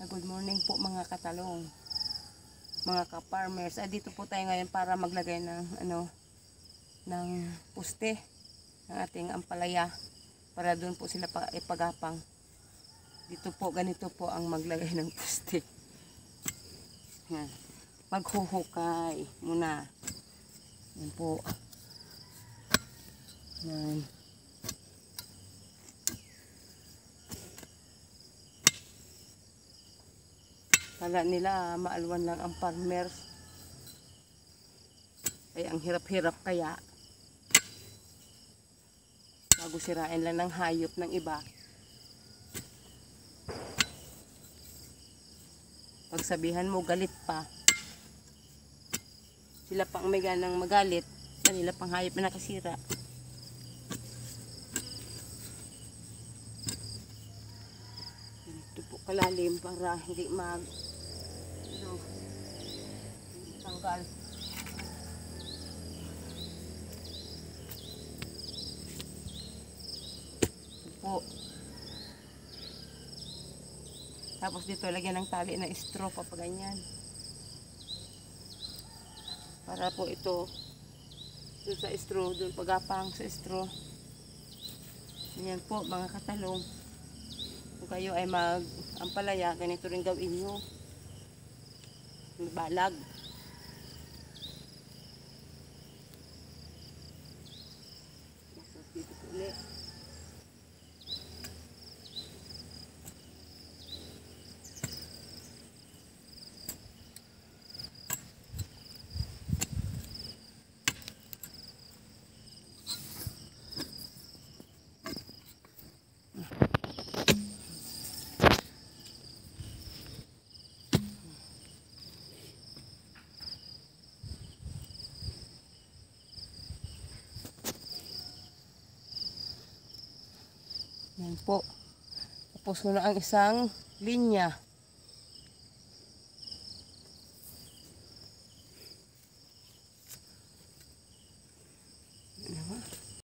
Good morning po mga katalong, mga ka-farmers. Dito po tayo ngayon para maglagay ng ng puste ng ating ampalaya para doon po sila ipagapang. Dito po ganito po ang maglagay ng puste. Yan. Maghuhukay muna. Yan po. Yan. Kala nila maalwan lang ang farmers. Ay ang hirap-hirap kaya. Bago sirain lang ng hayop ng iba. Pagsabihan mo galit pa. Sila pang may ganang magalit. Kanila pang hayop na nakasira. Ito po kalalim para hindi tanggal. Ito po. Tapos dito lagyan ng tali na straw papaganyan. Para po ito doon sa straw, doon pagapang sa straw. Ganyan po mga katalong. Kung kayo ay mag-ampalaya, ganito rin gawin nyo. Balag. Dito po ulit. Yan po. Tapos ko na ang isang linya.